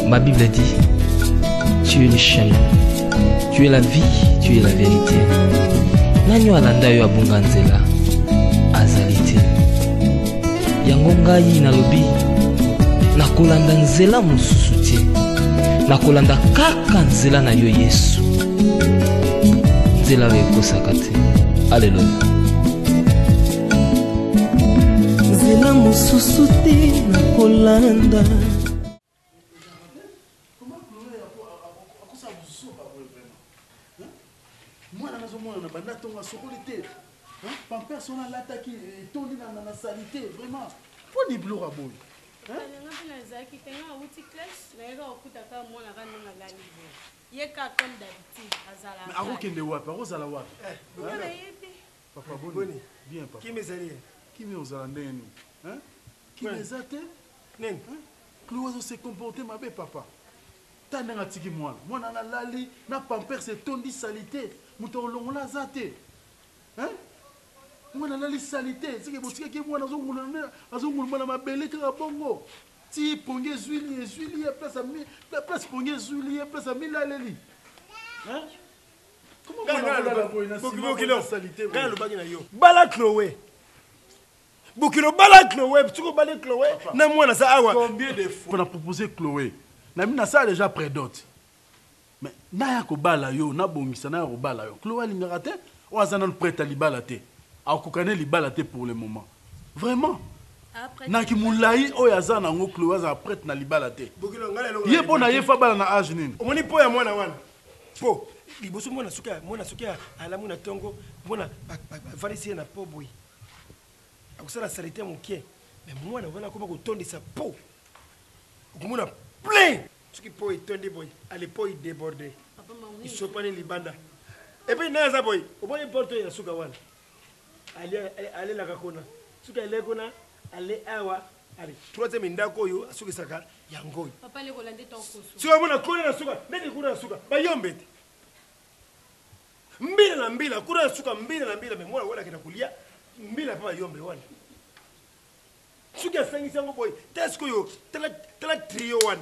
Ma Bible dit, tu es le chemin, tu es la vie, tu es la vérité. Nanyo alanda yo abunga nzela azali te. Yango ngai nalobi nakolanda nzela mosusu te. Nakolanda kaka nzela na yo Yesu. Nzela oyo ekosaka te. Alleluya. Nzela mosusu te nakolanda. Moi, dans mon monde, on a socolité. Pampers, on a l'attaqué, tourné dans la salité, vraiment. Faut des blours à boy. Papa Boni, bien papa. Qui mes alliés? Qui mes aux Alandais? Qui mes athées? Clouazo s'est comporté ma belle papa. T'as un atiki moi. Moi, on a lali, na pampers, c'est tourné salité. Mouton long la zate. Hein? Moi, on a lali salité. C'est que vous savez que moi, on a ma belle bongo. Si pongé zuili, place pongé zuili, place à mille aleli. Hein? Comment on a la salité? Bala Chloé. Bukilo Bala Chloé. Tu peux Bala Chloé? Non, moi, ça awa. Combien de fois on a proposé Chloé? Na ça déjà près d'autres. Mais na ko bala yo, na bongisa na ko bala yo. Chloé lingaka te, o azana prête à libala te. A ko kanel libala te pour le moment. Vraiment. Na ki moulai o yazana ngo Chloé za prête na libala te. Ye bona ye fa bala na âge nini. Omoni po ya mwana wana. Po, liboso mwana suka ala mwana tongo, mwana varisi na po boy. Akusala salite mokie. Mais mwana wana ko ba ko tondisa po. Okumuna plein. Ce qui peut être boy, à l'époque il débordait. Il se prenait les bandes. Et puis naza boy, au bon porte ya suka wana. Allez la kakona. Suka lekona, allez awa, allez. Troisième ndako yo suka saka yangoy. Papa le kolande tonko. Suka mona kona na suka, nani kuna suka. Ba yombete. Mbila na mbila, kuna suka mbila na mbila, mais moi wala kinakulia. Mbila pa yombe wana. Suka sangi sango boy. Tesko yo, tela trio wana.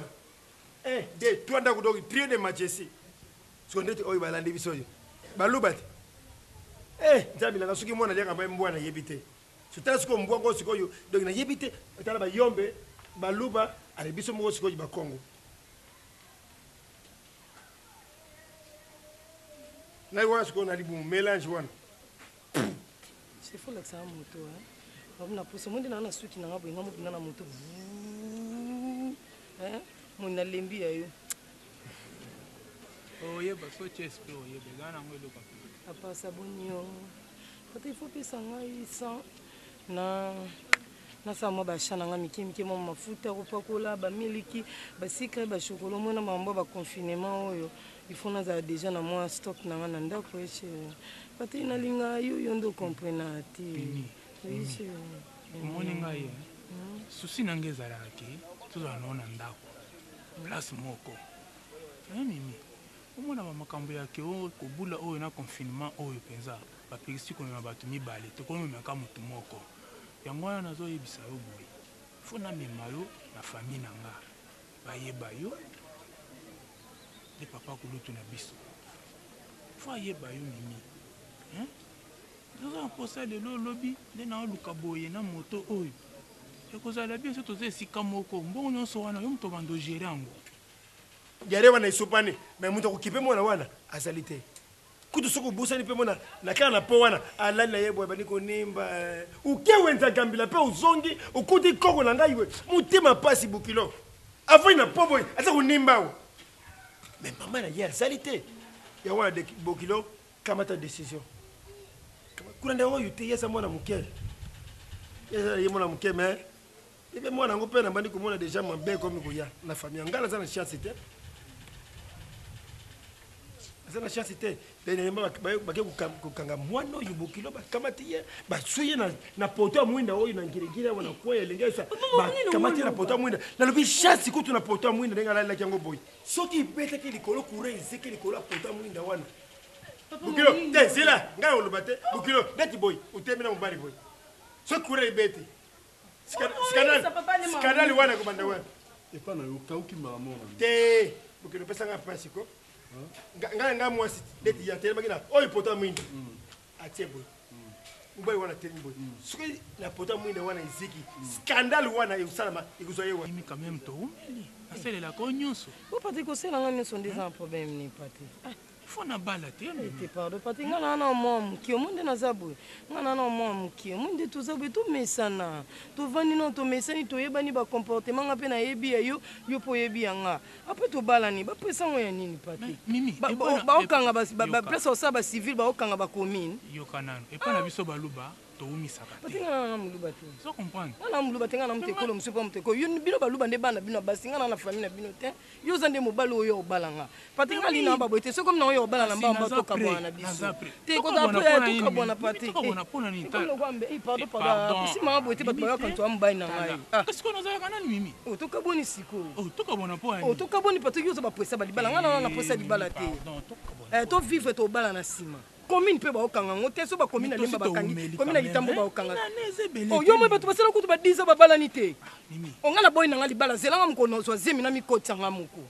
De tuanda kudogi trio de majesi. Sondete oyi balandi bisoyo. Balubati. Nzambi nanga suki mwana liaka mbaye mbwana yebite. Sotala siko mbwango sikoyo. Donc na yebite, tala ba yombe, baluba, ale biso moko sikoyo ba Congo. Na iwa siko na libu mélange wana. C'est fou là que ça a moto hein. On a poussé mon dina na suki na ngabo ngamu na moto. Hein? Mon alembi ayo. Oh yeba so chespe oh yeba gana ngwelo kwa. Papa sabonio. Pata il faut pesa ngai sans na sa mo ba chana nga miki mo mafuta ko pakola ba miliki ba sikre ba chokolo mona mambo ba confinement oyo. Il faut na za déjà na moi stock na nga ndako eche. Pata ina linga yo yondo comprendre ati. Oui c'est. Moni ngai. Susi nangeza laki tuzanona ndako. Place moko. Mimi. Omona makambo yake o kobula oyo na confinement oyo penza. Ba pekisi ko na batu mibale to ko memaka mutu moko. Yango wana nazo yebisa yo boy. Fona memayo na famille nanga. Ba yeba yo. De papa kulutu na biso. Fo yeba yo mimi. Hein? Nous avons posé de lobby de na luka boye na moto oyo. Ekozala bien soto ze sika moko mbongo nyonso wana yo mto bando gérer ango. Yare wana isopane mais muto kukipe mwana wana azalite. Kutu soko busani pe mwana na kana na po wana alala yebo bani ko nimba ukewenza gambila pe uzongi ukuti koko na ngai we mutima pasi bukilo. Afai na po boy asa ko nimba o. Mais maman na ya azalite. Ya wana de bukilo kama ta décision. Kuna ndio yote yesa mwana mukele. Yesa yemo na mukeme. Et bien moi, je suis déjà bien comme il y a la famille. Je suis chance. aza na chance te bake kokanga mwana oyo bokilo bakamati ye baswi ye na poto ya mwinda oyo na ngiringiri awa na kwe elenge bakamati ye na poto ya mwinda nalobi chance kutu na poto ya mwinda ndenge alalelaki yango boye soki ibetaki likolo courant ezeki likolo ya poto ya mwinda wana bokilo te zela ngai oloba te bokilo neti boye otemi na mobali boye soki courant ibeti skandale wana ekobanda wana epa na yo kauki makamona te bokilo opesanga mpasi ko nga mwasi neti yatelemaki na oyo poto ya mwinda atie boye mobali wana telemi boye soki na poto ya mwinda wana ezeki skandale wana ekosalama ekozwa ye wana quand même toumeli asalelaka o nyonso opati koselanga nyonso nde eza na problème ni pati fo na bala te te pardon pati nga na na mwa mokie omoi nde naza boye nga na na mwa mokie omoi nde toza boye tomesana tovandi no tomesani toyebani bacomportement nga mpe nayebi ya yo yo mpo oyebi ya nga apres tobalani bapesango ya nini pati baokanga place osala bacivile baokanga bacommune yoka nano epa na biso baluba toumisaka pati nga na moluba te so comprendre nga na moluba te nga na motekolo mosu mpo motekolo yo bino baluba nde bana bino basi nga na famille na bino te yo oza nde mobali oyo obalanga pati nga lina baboye te soki omina oyo obala na mbamba tokabwana na biso te tokabwana pati pardon simanga boye te bato bayoka nto ya mobali na ngai tokaboni sikoyo tokaboni pati yo oza bapresa balibala nga na napresa libala te tovivre tobala na nsima commune mpe baokanga ngo te so bacommune alemba bakangi commune alitambo baokanga yo moi bato basala kutu badiza babalani te onga na boyi nanga libala zelanga mokono zwa zemi na mikotanga moko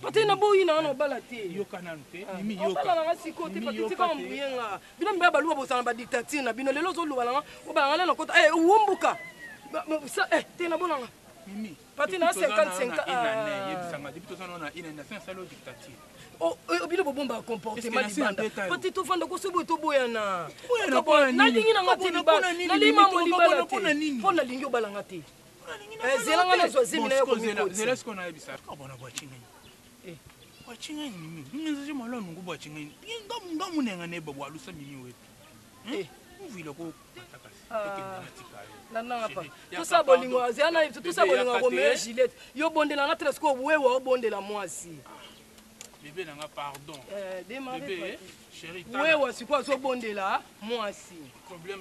pate na boyi nanga na obala te obala nanga siko te pate tikanga mbuyenga bino mbeya baluba bozala na badictature na bino lelo ozoluba nanga obalanga na kota owombuka te na bonanga pate na 55 bino bobomba comportement libanda pati tovanda kosoboye toboyana nalingi nanga te libala nalimamo libala te mpo nalingi obalanga te zelanga nazwa zemi nayo nananga pa tosala bolingo tosala bolingo komela gilete yo bondelanga te nasiko wewa obondela mwasi bébé nanga pardon bébé chérie wewa sikoyo azobondela mwasi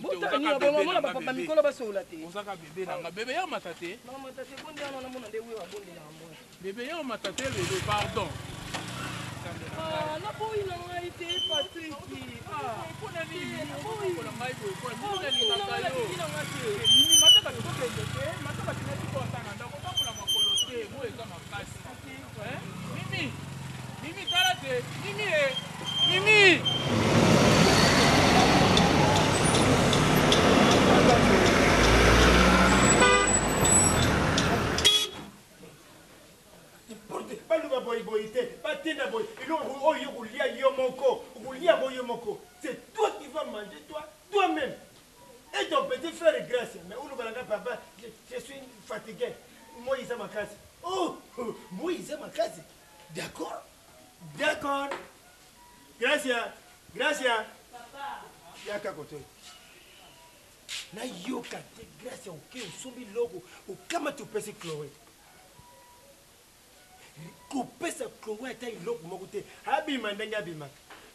botanina bamikolo basola te ozaka bébé nanga bébé ya mata te bondela namona nde wewa abondela mwasi bébé ya mata te bébé pardon naboyi na ngai te patrik mpona nini okola ngai boyekonalinaka yo nini mataka tokokende te mataka tinati kosana ndako tambola makolo te mo eza makasi mimi Mimi, tala te. Mimi, Mimi. Baluba boy boy te. Batena boy. Oyo kulia yo moko. Kulia boy moko. C'est toi qui vas manger toi-même. Et ton petit frère est grâce. Mais où le papa, je suis fatigué. Moi, il est ma case. Oh, moi, il est ma case. D'accord? D'accord. Gracias. Papa. Yaka koto. Na yoka te gracias oke usumbi logo ukama tupese Chloé. Kupesa Chloé ta iloko moko te. Abima ndenge abima.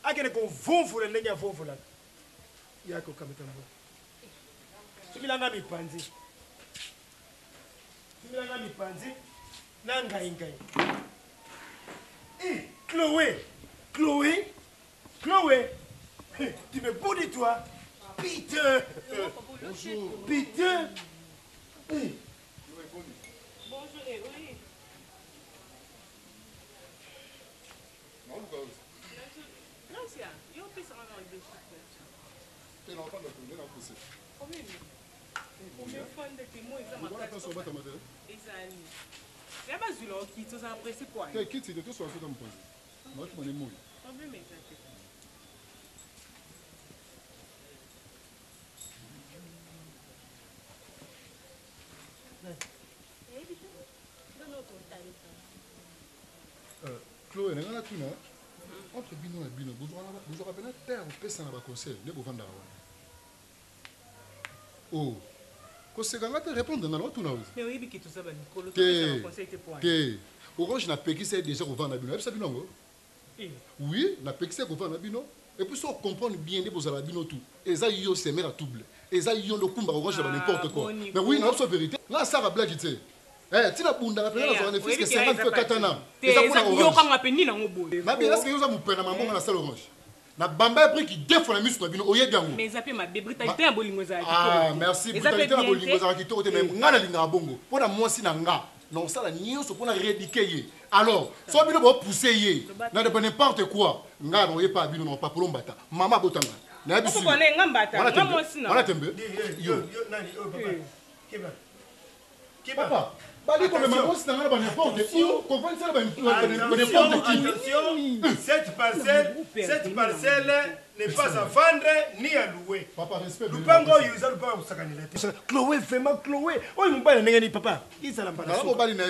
Akene ko vumvula ndenge avumvula. Yako kametambo. Sumilanga mipanzi. Nanga ingai. Chloé, tu me boudes toi, Peter. Bonjour. Peter. Bonjour, oui. Gracias, yo pensaba en el beso. Tu n'as pas de problème à pousser. Combien de fois de témoins ils ont Voilà, attention, on va t'amadrer. Ezali. Ya bazula okiti oza presse kwa. Quel kit c'est de tout sur la photo me poser. Moi tu m'en es mouillé. Problème exact. Chloé, nanga na tuna. Entre bino na bino, vous aurez bien terre au pesa na ba conseil, ne vous vendre wana. Oh. Koseka te répondre na tuna ozi. Mais oui, biki tout ça ba likolo to pesa conseil te point. Te. Orange na peki c'est déjà au vendre bino. Ebisa bino ngo. Oui, na pexé ko na bino. Et puis on comprend bien les la bino tout. Et ça yo c'est mère double. Et ça yo le kumba orange n'importe quoi. Mais oui, non, c'est vérité. Là ça va blague tu sais. Tu n'as pas bunda la première fois que 50 fois katana. Et ça pour la orange. Yo quand appeni na ngoboy. Na bien est-ce que yo za mupena maman na salle orange. Na bamba pris qui défend la muscle na bino oye bien. Mais zappé ma brutalité à bolingo za. Ah, merci brutalité à bolingo za ki to te même ngana linga bongo. Pona mwasi na nga. Non ça la nyonso pona rédiquer. Alors, soit bino bo pousser yé. Na de n'importe quoi. Nga no pas bino no pa polombata. Mama botanga. Na bisu. Ko ne ngambata. Ngamosi na. Wana tembe. Yo nani papa. Kiba. Papa. Bali comme maman c'est dans n'importe où. Comprendre ça n'importe qui. Cette parcelle n'est pas à vendre ni à louer. Papa respect. Lupango yuza lupango sakanile. Chloé vraiment Chloé. Oyi mobali nengeni papa. Isa la mbala.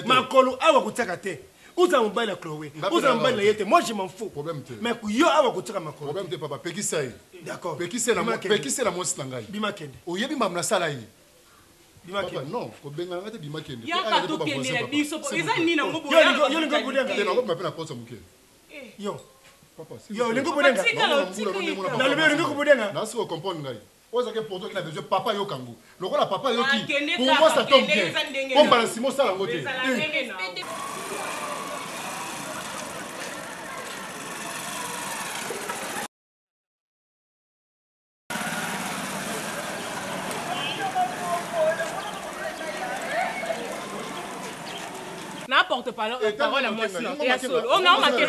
Makolo awa kutaka te. Uza mobali la Chloé. Uza mobali la yete. Moi je m'en fous. Problème te. Mais yo awa kutaka makolo. Problème te papa. Pekisa yi. D'accord. Pekisa la mwasi nangai. Bimakende. Oyebi mamna sala yi. Bimakende. Non, ko benga ngate bimakende. Ya ka to kende la biso. Eza ni na ngobo. Yo lingo budenga. Te na ko mapena porte muke. Yo. Papa. Yo lingo budenga. Na le lingo budenga. Na so comprendre ngai. Oza ke porto ki na besoin papa yo kango. Lokola papa yo ki. Pour moi ça tombe bien. On balance mo sala ngote. N'importe pas parole à moi sinon. Et à solo. On a marqué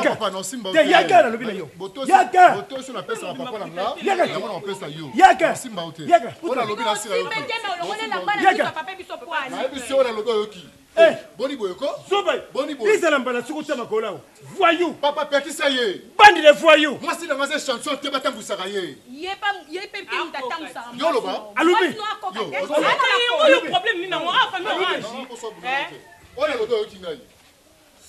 papa non simba. Yaka na lobi na yo. Yaka. Boto sur la pesa papa na nga. Yaka. Na mona pesa yo. Yaka. Simba hotel. Yaka. On a lobi na sira yo. Na ebi on a lobi yo ki. Boni boyoko. Zoba. Boni boy. Isa la mbala sukuta makola. Voyou. Papa pekisa ye. Bandi de voyou. Moi si dans ma chanson te batam busaka ye. Yo loba. Alubi. le problème ni na moi famille orange. On a lobi yo ki ngai.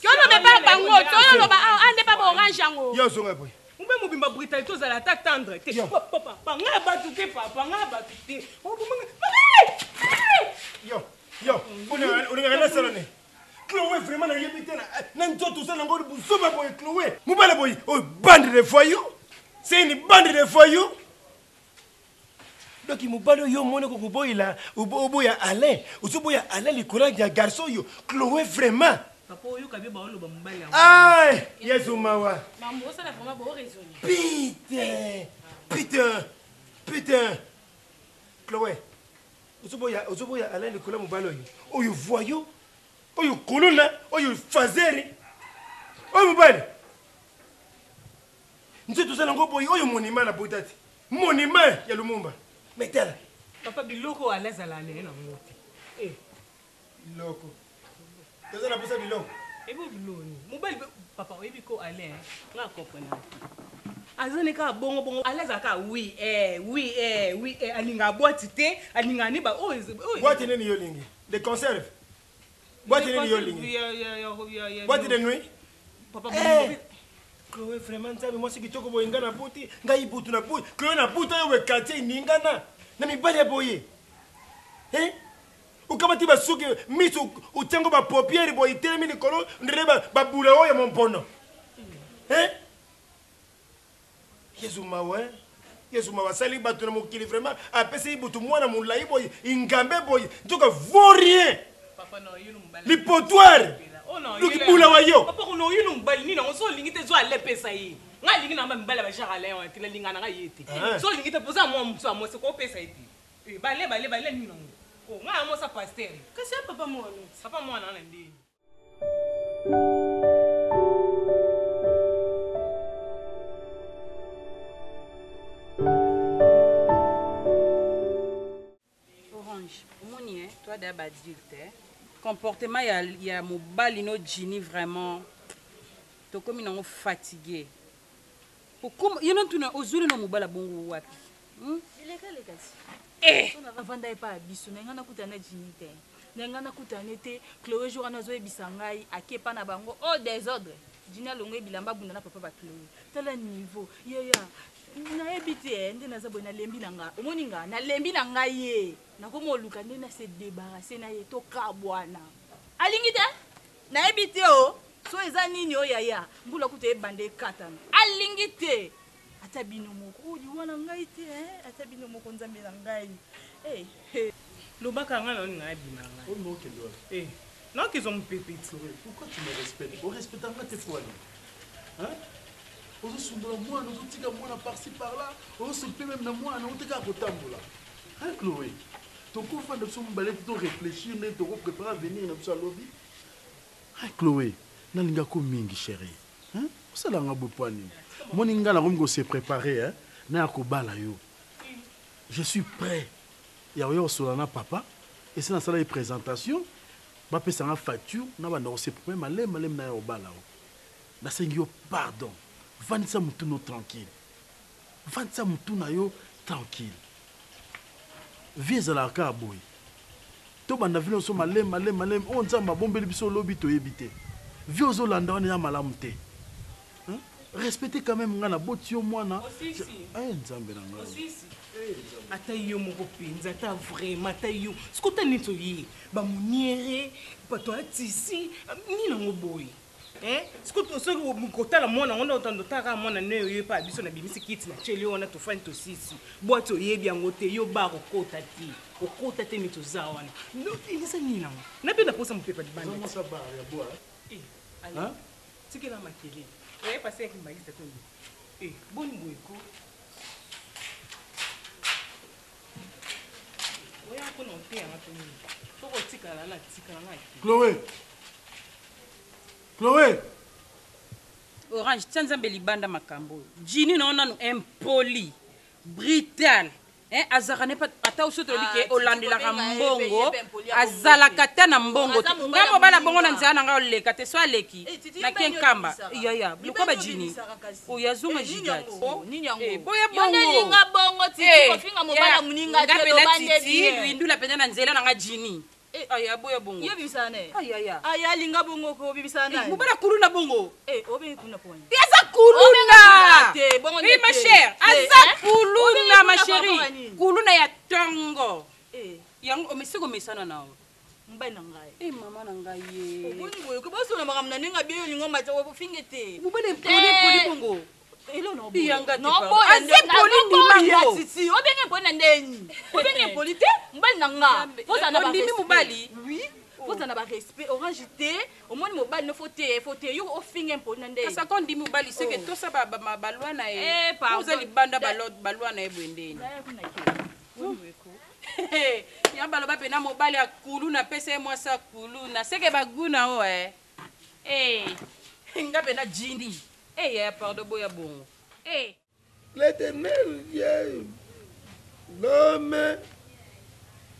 Kyono be ba bango, kyono lo ba ande ba orange yango. Yo zonga boy. Mbe mobimba brutalité ozala ta tendre te. Papa, nga batu te papa, nga batu te. Yo, on est à la salle. Chloé vraiment n'a rien été là. N'importe tout ça n'engorge pour sauver boy Chloé. Moubala boy, oh bande de voyous. C'est une bande de voyous. Donc il moubala yo mone ko boy là, ou boy Alain, ou so boy Alain le courage ya garçon yo. Chloé vraiment. Papa oyo kabe ba oloba mobala. Aïe, Yesu mawa. Maman ça la vraiment beau raisonner. Putain. Chloé. Ozoboya Alain le cola mobalo yo. Oyo voyou. Oyo kolona, oyo fazeri. Oyo mobali. Nze to sala ngobo oyo monument na potati. Monument ya Lumumba. Metela. Papa biloko alaza la lene na ngote. Biloko. Tozala posa biloko. Ebo biloni. Mobali papa oyebi ko Alain, nga comprendre. Azane ka bongo alaza ka oui alinga boîte te alinga ni ba boîte nini yo lingi de conserve boîte nini yo lingi boîte de nuit papa Chloé vraiment nzabe moi siki toko boyenga na buti ngai butu na buti Chloé na buta yo quartier ningana na mibali ya boye ukamati basuki miso utengo ba paupière boye telemi likolo ndreba ba bula oyo mompono Yesu mawa sali batu na mokili vraiment apese ibutu mwana mulai boy ingambe boy ntoka vaurien papa no yinu mbali lipotoire luki bula wa yo papa no yinu mbali nina so lingite zo alepesa yi nga lingi na mbala ba Charles Léon tila lingana nga yete so lingite poza mo mutsu amo se ko pesa yi bale nina ngo nga mo sa pasteur kasi papa mwana na ndi toi d'abord adulte comportement il y a mobali no Gini vraiment to comme non fatigué pourquoi il non tuna ozuli no mobala bongo wapi on a vanda pas biso nga nakutana Gini te nga nakutana te Chloé jour na zo ebisa ngai akepa na bango au désordre Gini alongo bilamba bunda na papa ba Chloé tala niveau na ebite nde naza bona lembi nanga omoni nga na lembi nanga ye na komo luka nde na se débarrasser na ye to kabwana alingi te nayebi te o so eza nini oyo yaya mbula kuta ebande ekatana alingi te ata bino moko liwana ngai te ata bino moko nzambe na ngai lobaka nga nani ngai bima ngai non qu'ils ont pépite. Pourquoi tu me respectes? On respecte pas tes poils. Hein? On se souvient moi, nous sommes tous moi par-ci par-là. On se peut même dans moi, on te garde au tambour là. Hein, Chloé? Ton confort de son balai, tu dois réfléchir, tu dois préparer à venir dans sa lobby. Hein, Chloé? Nalinga ko mingi chérie. Hein? Ça là nga bopani. Mon inga la rongo se préparer hein. Na ko bala yo. Je suis prêt. Ya yo solana papa et c'est dans ça la présentation. Je vais faire une facture, je vais faire un problème, je vais pardon. Vendez ça tranquille. Vendez ça tranquille. Viens à la carboy. Tu vas venir sur malem, on s'en va bomber le biseau lobby to éviter. Viens aux Hollandais, on est à malamté. Respectez quand même la beauté au moins. Aussi, ata yo moko penza ata vraiment ata yo sikota nito ye bamuniere bato atisi nini nango boye sikota soki mokotala mwana ngo ndotaka mwana neyo ye pa biso na bimisi kiti na cheli wana tofani tosisi boite oyebi yango te yo ba okota te nito za wana elisa nini nango nape naposa mopepa libanda tikela makele oye pasi yaki magista toyi boni boyeko Chloé. Chloé. Orange, tiens nzambe libanda makambo. Jini na ona impoli, brutal. Azara ne pas ata osoto bike Hollande la mbongo, azala kata na mbongo. Ngamo bala bongo na nzana nga oleka te so aleki. Na kenkamba. Ya, luko ba jini. O yazunga jigati. Nini yango? Boya bongo. Yonelinga bongo titi kofinga mobala muninga te do bande bi. Luindula penya na nzela na nga jini. Aya boya bongo. Yo bibisana. Aya linga bongo ko bibisana. Mobala kuluna bongo. Obe kuna poni. Yaza kuluna. Oui ma chère, aza kuluna ma chérie. Kuluna ya tongo. Yango omesiko mesana nao. Mbai na ngai. Mama na ngai ye. Oboni boyo ko boso na makamna ninga biyo lingo macha wo fingete. Mobale poli bongo. Elo no boyo. Yanga no boyo. Aze poli ni mango. Sisi, obenge poni na ndeni. Obenge poli te, mbai na nga. Fosa na ba. Ndimi mobali. Oui. Fosa na ba respect orange te, omoni mobali no fote yo ofinga poni na ndeni. Kasa kondi mobali seke to sa ba balwa na ye. Oza libanda balwa na ye bwendeni. Ya baloba pena mobali ya kuluna pese mwasa kuluna seke baguna o nga pena jindi ya pardon boya bongo L'Éternel vient, l'homme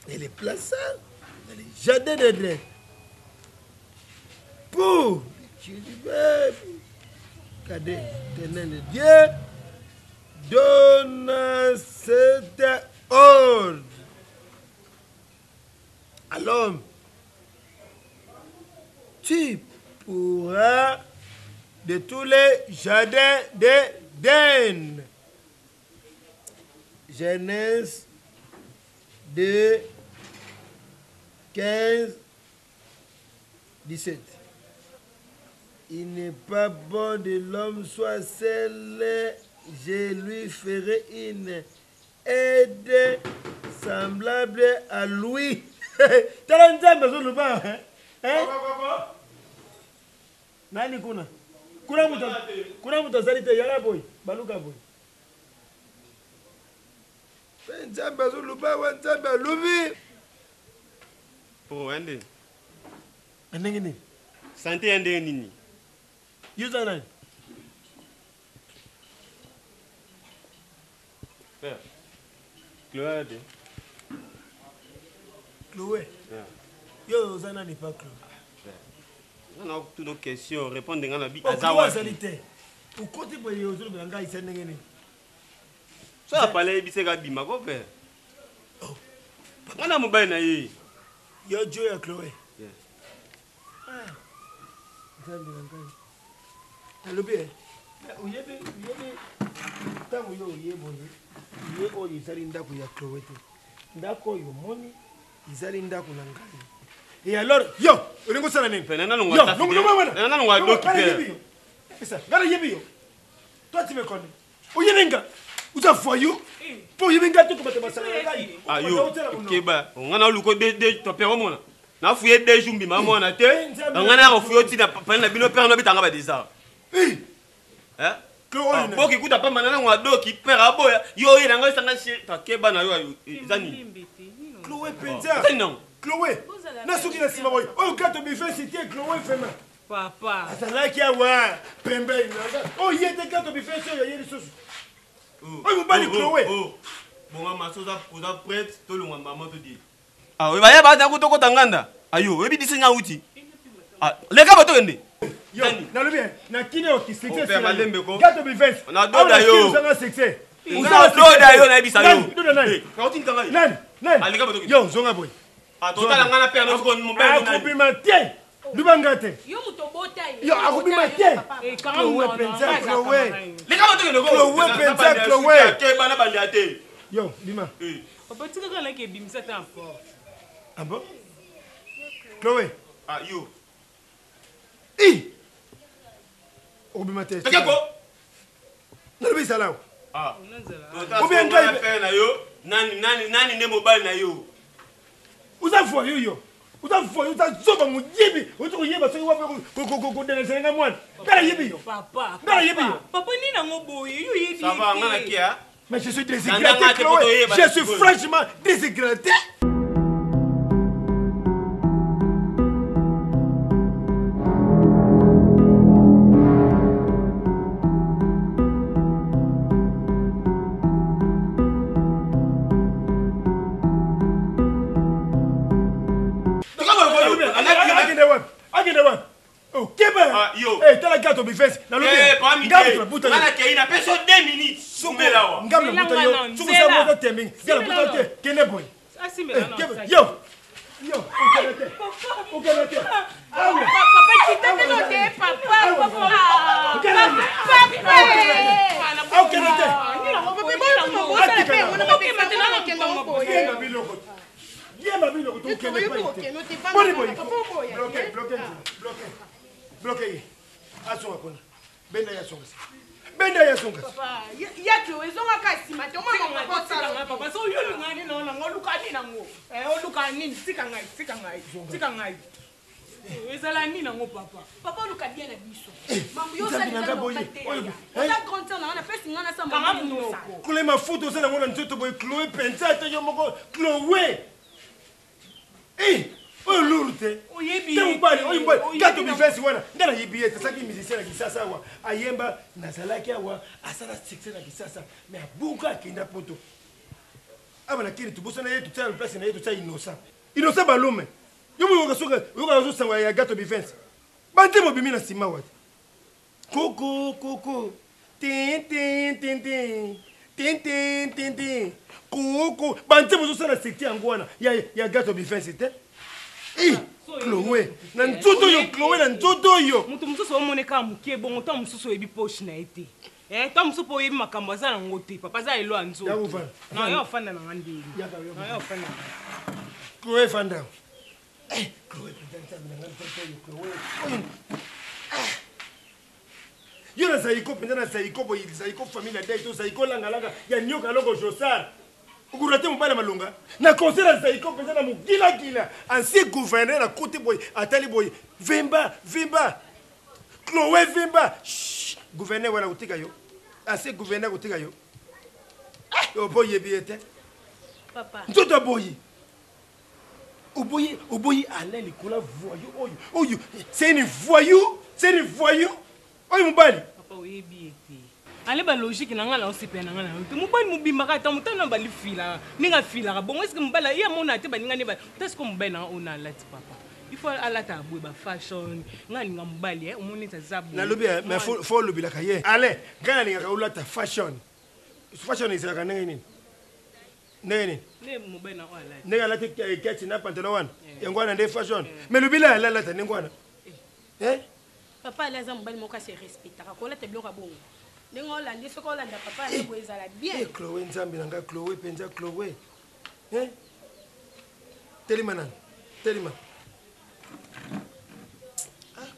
et les plaça dans les jardins d'Éden pour cultiver. Car l'Éternel Dieu donne cet ordre à l'homme: tu pourras de tous les jardins d'Éden. Genèse 2, 15, 17. Il n'est pas bon de l'homme soit seul, je lui ferai une aide semblable à lui. Tala nzambe zo luba nani kuna muta zalite yala boy baluka boy nzambe zo luba wa nzambe lubi pour ende ndenge nini santé ende nini yuza nani père Chloé Chloé. Yo, Zana n'est pas Chloé. On a toutes nos questions, répondre à la vie. Pourquoi ça l'était? Pourquoi tu peux y aller au gars, il s'est negé? Ça a parlé de ce gars, ma copine. On a mon bain. Yo, Joe et Chloé. Le bien. Où y est tant où y est bon. Il est au Isalinda pour y a Chloé. D'accord, yo money. Izali ndako na ngai Et alors, yo, olingo sala nini? Toi tu me connais. Oyeninga, vous avez foyou. Pour yeninga tout comme tu vas ah yo, keba, on a luko de topé au monde. Na fouillé des jours bima mona te. On a fouillé ti na pa na bino père no bitanga ba desa. Hein? Pour qui kuta pa manana ngwa do ki père aboya. Yo yanga sanga ta keba na yo zani. Chloé Penza. Non. Chloé. Na soki na sima boy. Oh gato bi fait citer Chloé Fema. Papa. Azala ki awa pembe inanga. Oh yete gato bi fait so yeli soso. Oh mo bali Chloé. Bon maman soza poza prête to lo maman to di. Ah oui, ba ya ba ta ko to ko tanganda. Ayo, webi disinga uti. Ah, les gars bato ende. Yo, na le bien. Na kine o ki succès. Gato bi fait. On a do da yo. On a succès. On a do da yo na bisa yo. Ka oti tanga. Nan. Yo, zonga boy. Ah, total ngana père no ko mo ben na. Akubi matin. Lubangate. Yo muto bota. Yo, akubi matin. Chloé Penza, Chloé. Les gars bato ende ko. Chloé Penza, Chloé. Ke bana bandiate. Yo, Bima. Papa tu ka na ke bimisa ta fort. Ah bon? Chloé. Ah yo. Obima te. Take ko. Nalbi salao. Ah. Ou bien ngai père na yo. Nani ne mobile na yo. Uza foyo yo. Uza foyo uza zoba mu yibi. Uza ko yeba so wa ko de senga mwana. Bela yibi yo. Papa. Bela yibi yo. Papa ni na ngoboye yo yibi. Ça va ngana kia. Mais je suis déshydraté, Chloé. Je suis franchement déshydraté. Oh, Keba! Yo! Eh, t'as la gâteau bifes! Eh, pas mi Gamme la bouteille! Nana Kei, na personne 2 minutes! Soume là! Gamme la bouteille! Soume ça, moi, je t'aime! Gamme la bouteille! Kene boy! Ah, si, mais là, non! Yo! Yo! On connaît! Papa, tu t'es dénoté, papa! Bloqué. Asonga kona. Benda ya songa. Benda ya songa. Papa, ya Chloé zonga kasi mate. Papa, so yo lungani no ngo lukani na ngo. Lukani sika ngai. Ezala nini nango papa? Papa luka bien na biso. Mambo yo sa na boye. Ola grand temps na pesi ngana sa mambo. Kule mafuta osala ngona nzoto boye Chloé Penza te yo moko Chloé. Oyo lurute. Oyebi. Tembali, oyo gato bifesi wana. Ngana yibiye tasaki musicien na kisasa wa. Ayemba nazalaki awa asala succès na kisasa. Mais abuka akenda poto. Abana kiri tubosana yetu tsala place na yetu tsala innocent. Innocent balume. Yo mo yoka sangwa ya gato bifesi. Bante mo bimi na sima wati. Koko. Tin. Koko. Bante mo sala secteur angwana ya gato bifesi te. Chloé, na nzoto yo Chloé na nzoto yo. Mutu mususu omoneka mukie bongo ta mususu ebi poche na ete. Ta mususu po yebi makambo azala ngote papa za elo anzo. Ya ufana. Na yo fanda na ngandi. Na yo fanda. Chloé fanda. Chloé peut-être na ngandi Chloé. Yo na saiko penda na saiko bo saiko famille dai to saiko langa ya nyoka longo Josar. Ukurate mbala malunga na conseil na saiko penda na mugila ancien gouverneur na côté boy atali boy Vimba Chloé Vimba gouverneur wana utika yo ancien gouverneur utika yo yo boy biete Papa nzoto boy oboyi ala likola voyou oyo c'est une voyou oyo mbali papa oyebi ete ale ba logique na ngala osipe na ngala te mobali mobimba ka ta mutana bali fila ninga fila bon est-ce que mbala ya mona te baninga ne ba est-ce que mbala na ona lati papa il faut alata abwe ba fashion ngani nga mbali umoni ta zabu na lobi mais faut lobila ka ye ale ngana ninga ka ulata fashion isaka nini ne mobali na wala ninga lati keti na pantalon wana ngwana nde fashion mais lobila ala lata ngwana papa alaza mbali moka se respectera ko lata bloka bongo Nengo landi soko landa papa ne boezala bien. Chloé nzambi nanga Chloé Penza Chloé. Telima nan. Telima.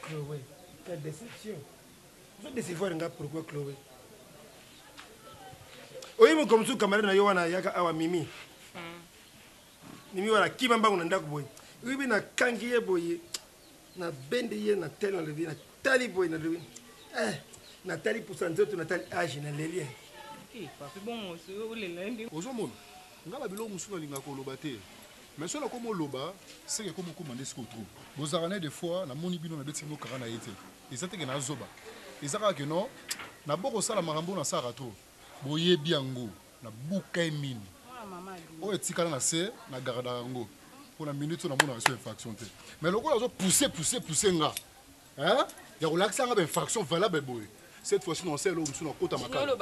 Chloé, quelle déception. Vous êtes décevoir pourquoi Chloé? Oui, mais comme ça, camarade, na yaka awa Mimi. Mimi wala kibamba on ndako boy. Oui, mais na kangiye boy. Na bende na tel na levi na tali boy na levi. Na tali pour sanzoto na tali âge na lelien. Papi bon monsieur, le lundi. Ozomona. Ngala bilo musuna linga ko loba te. Mais cela comme loba, c'est que comme commandé ce qu'on trouve. Vous avez des fois na moni bino na betingo karana été. Et ça te que na zoba. Et ça que non, na boko sala marambo na sara trop. Boye biango na buka mine. O etikala na se na garda ngo. Pour la minute on a mon infraction te. Mais le gars pousser nga. Hein? Ya relaxa nga infraction valable boy. Cette fois-ci on sait l'homme sur côté makala.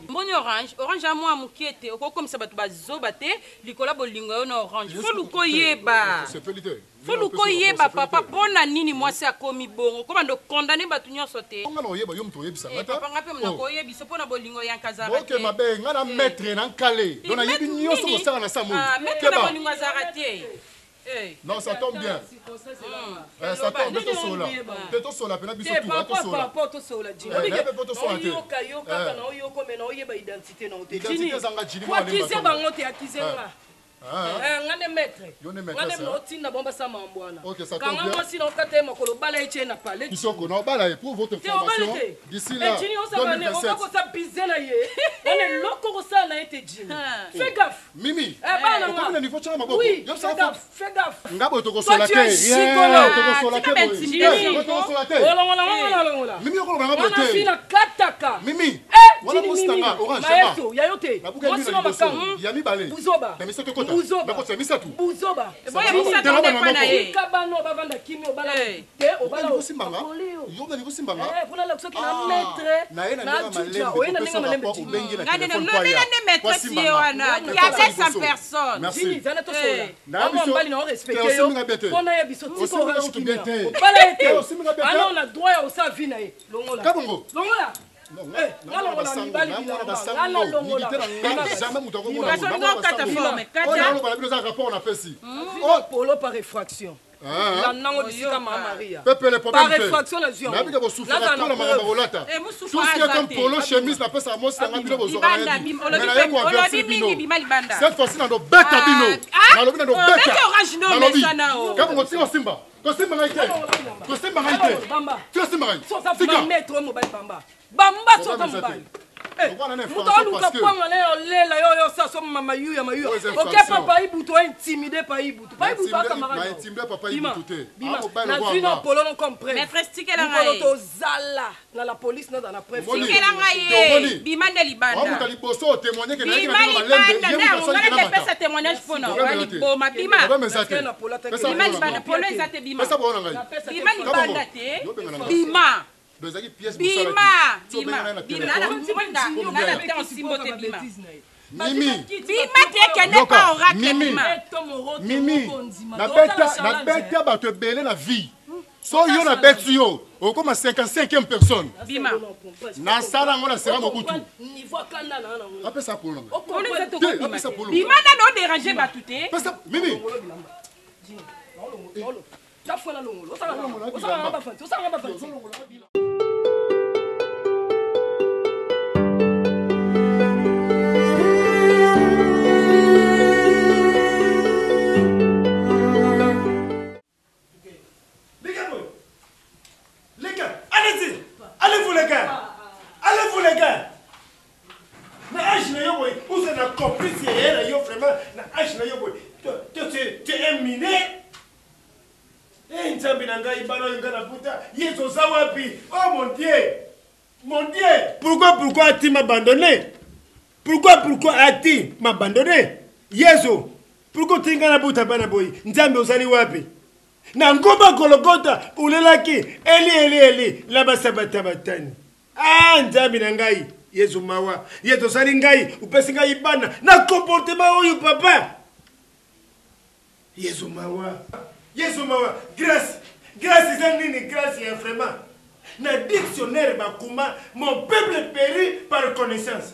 Mboni orange à moi mukete oko comme ça batu bazoba te likola bolingo na orange. Faut luko yeba. C'est pelité. Faut luko yeba papa pona nini moi c'est akomi bongo. Comment de condamner batu nyonso te. On nga yeba yom to yebisa ngata. Papa ngape mna ko yebiso pona bolingo ya kazara. OK mabe nga na maître na kale. Donc na yebi nyonso ko sala na samu. Ah maître na bolingo azarate. Non, ça tombe bien. Ça tombe bien, tout sola. Tout sola, puis tout sola. Tout sola. Pas sola. Tout sola. Identité non. Identité zanga jini moi. Qui bangote akizenga. Ngane maître. Ngane otinda bomba sama mbwana. OK, ça tombe bien. Quand moi si non kate makolo bala eche na palais. Kisoko non bala pour votre information. D'ici là. Jini on ça va ne on va ça bizela ye. On est loko ça na été jini. Fais gaffe. Mimi. Comme le niveau tchama maboko. Oui, fais gaffe. Ngabo to ko sola te. To ko sola te. Mimi ko ba ngabo te. On a fina kataka. Mimi. Wala mustanga orange maestro yayote. Moi si mama kam. Yami bale. Buzoba. Mais c'est que kota. Bako c'est misatu. Buzoba. Kabano bavanda kimi obala. Te obala osimbanga. Yo na nikusimbanga. Kuna la kusoki na maître. Na tuja. Oyena ninga malembe. Maître si wana. Il y a 500 personnes. Merci. Zana to sola. Na mbali na respecter yo. Pona ya biso tiko orange kimi. Obala ete. Alors on a droit ya osa vina e. Longola. Kabongo. Longola. Polo par réfraction. Par réfraction, cette fois-ci, on Bamba soka mobali. Mutoluka kwanga leo lela yo saso mama yu ya mayu. OK papa ibuto intimidé pa ibuto. Pa ibuto camarade. Intimidé papa ibuto te. Na vino polo non comprendre. Mais frestike la ngai. Polo to zala na la police na la presse. Frestike la ngai. Bimande libanda. Wa mutali boso témoigner que na ngi na malembe. Yemu na pesa témoignage pona. Wali boma bima. Bima libanda polo ezate bima. Pesa bona ngai. Bima libanda te. Bima. Mimi, na bête bato ebele na vie. So yo na bête yo, okoma 55e personne. Bima. Na sala ngona sera mobutu. Apesa polo nanga. Bima na no déranger bato te. Pesa Mimi. Pourquoi as-tu m'abandonné? Pourquoi as-tu m'abandonné? Yeso, pourquoi tu n'as pas bana boy? Nzambe osali wapi? Na ngomba kologota ulelaki eli laba sabata batani. Ah nzambe na ngai Yesu mawa. Yeto sali ngai upesi ngai bana na comportement oyo papa. Yesu mawa. Grâce c'est nini grâce est vraiment. Na dictionnaire bakuma mon peuple périt par connaissance.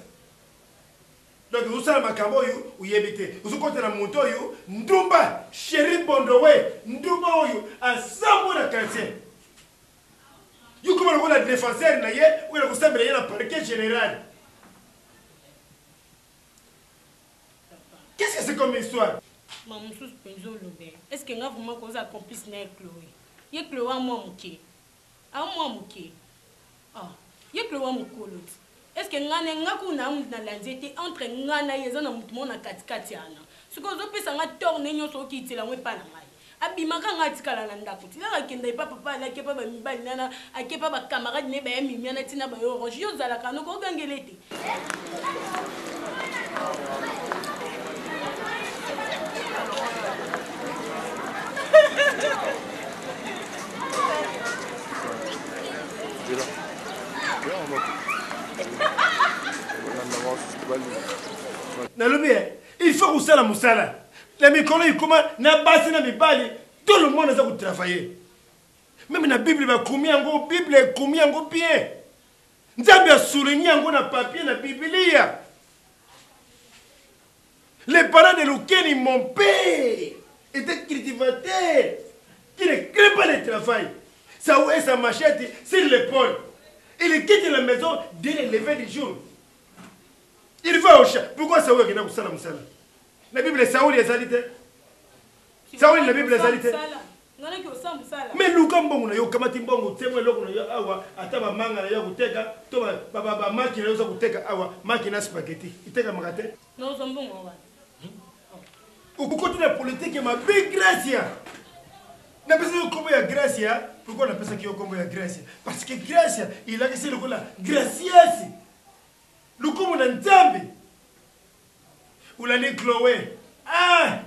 Donc vous savez makambo yu uyebite. Vous côté na moto yu ndumba chéri bondowe ndumba oyu ensemble na quartier. Yo comment on a défenseur na ye ou le kusambela ye na parquet général. Qu'est-ce que c'est comme histoire? Maman sous penzo lobé. Est-ce que nga vraiment cause complice na Chloé? Ye Chloé a moi muké. A moi muké. Ah, ye Chloé mukolo. Est-ce que nga kuna na lanzete entre nga na yeza na mutu mona katikati ana. Siko zo pesa nga tourner nyoso ki tela mwe pa na ngai. Abimaka nga tikala na ndako. Tila kenda papa la kepa ba mibali nana akepa ba camarade ne ba mimi na tina ba orange yo zala kano ko gangelete. Il faut que ça la moussala. Les micros, comment n'a pas si na mibali, tout le monde a travailler. Même la Bible va combien en Bible est combien en bien. Nzambe a souligné en na papier na Biblia. Les parents de Lukeni, mon père, étaient cultivateurs qui ne créent pas le travail. Ça ou est sa machette sur l'épaule. Il quitte la maison dès le lever du jour. Il va au chat. Pourquoi Saoul est dans le salon? La Bible est Saoul et Salité. Saoul, la Bible est Salité. Mais nous, comme on a eu Kamati Bongo, Témoin Logo, Awa, Ataba Manga, Yakuteka, Toba, Baba, Maki, Yakuteka, Awa, Makina Spaghetti. Il était comme raté. Non, c'est bon. Au côté de la politique, il y a ma big Gracia. On appelle ça comme Gracia. Pourquoi on appelle ça comme Gracia? Parce que Gracia, il a laissé le coup là. Gracias. Le coup on a Nzambi. Ou l'année Chloé. Ah!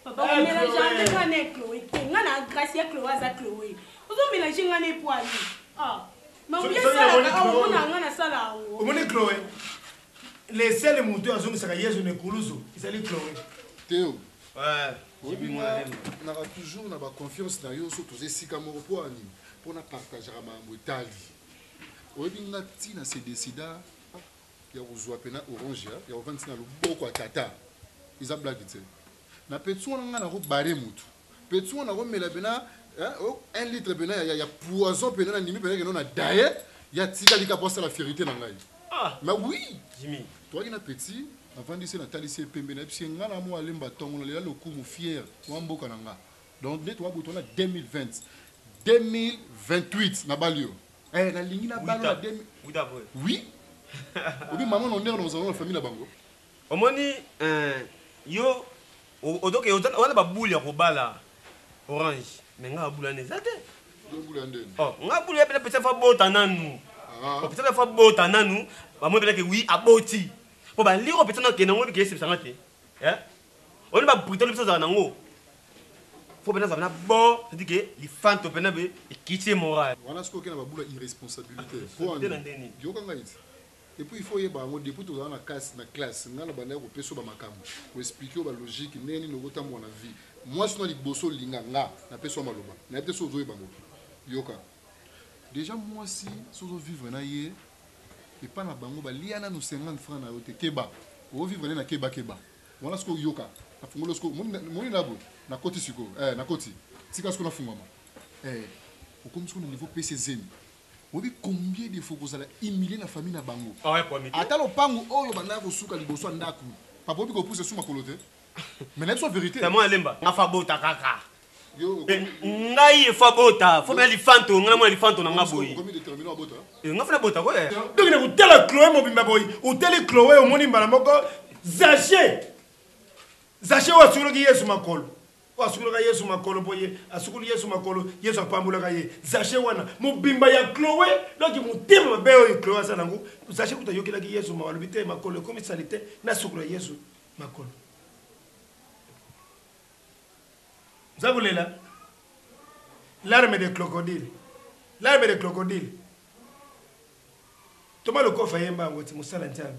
Papa, on mélange avec Chloé. On a Gracia Chloé à Chloé. On mélange avec Poali. Ah! Mais on vient ça là. On a Chloé. Les seuls moutons à Zong Sakaye, je ne Koulouzo. Ils allaient Chloé. Théo. Ouais. On a toujours confiance dans eux, surtout si Kamoro pour partager ma Italie. On a se décidé. Il y a orange, il y a 20 beaucoup à Tata. Ils ont blagué. Na petso na route baré mutu. Petso na romela bena 1 litre bena il y a poison bena na nimi bena na daye, il y a tika lika poste la vérité na ngai. Ah, mais oui, Jimmy. Toi qui na petit, avant de se na talisi pembe na psi nga na mo alemba tongo le lo kumu fier, wa mboka na nga. Donc net wa butona 2020. 2028 na balio. Eh na lingi na balio 2000. Oui d'abord. Oui. Obi maman on est dans la famille na bango. Omoni yo odoke on ba boule ya kobala orange mais nga boule na zate. Boule ndene. Oh, nga boule pe peut-être fa bota nanu. Ah. Peut-être fa bota nanu, ba mo que oui aboti. Po ba liro peut-être que nango ke sipsanga te. Hein? On ba briter le ça nango. Faut bien ça bon, c'est dit que les fans to pena be quitter moral. Voilà ce qu'on a ba boule irresponsabilité. Pour yo kanga iti. Et puis il faut y avoir depuis tout dans la classe, on a la bannière au peso bamakambo pour expliquer la logique neni no gota mon vie. Moi je suis liboso linga nga na peso maloba. Na peso zo bango. Yoka. Déjà moi si sozo vivre na ye et pas na bango ba liana no 50 francs na yote keba. O vivre na keba. Voilà ce que yoka. Na fungo losko moni na bo na koti siko. Na koti. Tika ce qu'on a fungama. Au comme ce qu'on a niveau PCZ. Obi combien de fois vous allez humilier la famille na bango? Ah ouais pour midi. Atalo pango oyo banda ko suka liboso ndaku. Papa obi ko pousse sous ma colote. Mais n'est pas vérité. C'est moi lemba. Na fabota kaka. Yo. Ngai fabota. Faut bien lifanto, ngana mo lifanto na ngaboyi. Combien de terminaux abota? Nga fana bota ko eh. Donc na kutela Chloé mo bimba boy. Uteli Chloé o moni mbala moko Zaché. Zaché wa suru ki Yesu makolo. Asukuluka Yesu makolo boye, asukulu Yesu makolo, Yesu apambulaka ye. Zaché wana, mubimba ya Chloé, donc mutima beo ya Chloé sana ngu. Zaché kutayokela ki Yesu mawalubite makolo comme salite na sukulu Yesu makolo. Zabulela. L'arme de crocodile. L'arme de crocodile. Toma le kofa yemba ngoti musala ntana.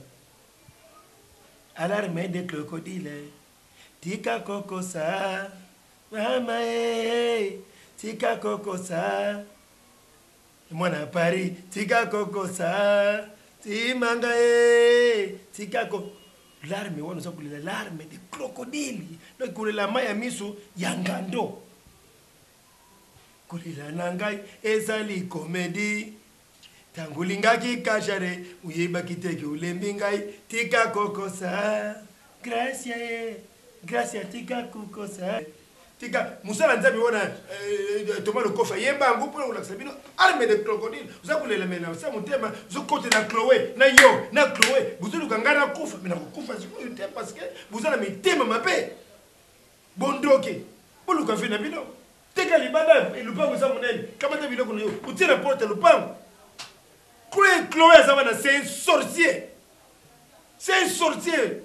Alarme de crocodile. Tika kokosa. Mama tika kokosa. Mwana Paris, tika kokosa. Timanga tika ko. L'arme wana so kulela l'arme de crocodile. Donc kulela maya miso yangando. Kulela nangai ezali comédie. tango olingaki kajare oyebaki te ke olembi ngai tika kokosa gracia ye gracia tika kokosa tika musala nzambe wana toma lokofa yemba yango mpona kolakisa bino arme de crocodile oza kolelamena sa motema ozokotela chloe na yo na chloe bozoluka ngai nakufa me nakokufa sikoyo te parce que boza na mitema mabe bondoke boluka ve na bino teka libanda lupango eza monene kamata biloko na yo otie na porte lupango chloe aza wana c'est un sorcier c'est un sorcier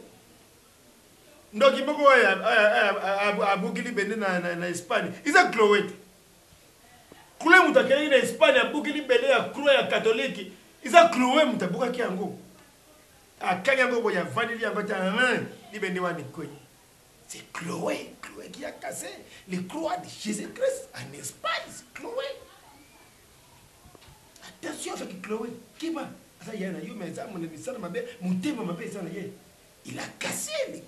ndoki moko oyo abukili bende na espagne eza chloe te chloe moto akelaki na espagne abukili bende ya croix ya katholike eza chloe moto abukaki yango akangi yango boye avandeli yango ta libende wana ekwenye c'est chloe qui a cassé les croix de Jésus-Christ en Espagne c'est chloe attention avec chloe kiba asa yana yo mais ça mon émission mabe mutema mabe ça na ye il a cassé les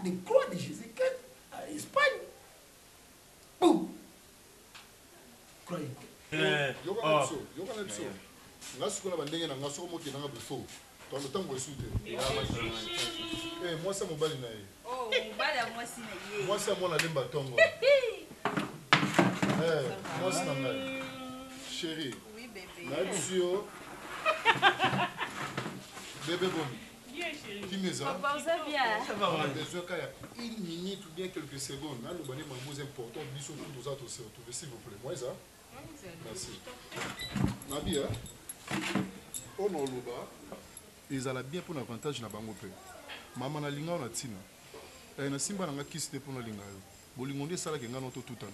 des croix de Jésus-Christ en Espagne. Boum! Croyez. Moi, c'est mon bali. Oh, moi, c'est mon alimba tongo. Moi, c'est ma chérie. Oui, bébé. Là-dessus, bébé Bomi. Qui me ça? Papa, ça vient. Ça va. On a besoin qu'il y a une minute ou bien quelques secondes. Là, le bonnet est important. Bisous, tous autres se retrouver, s'il vous plaît. Moi, ça. Merci. Nabi, hein? On a le bas. Ils ont bien pour l'avantage na bango pe. Maman na linga na tina. Na simba na kiste pour na linga yo. Bolingonde sala ke ngano to tutana.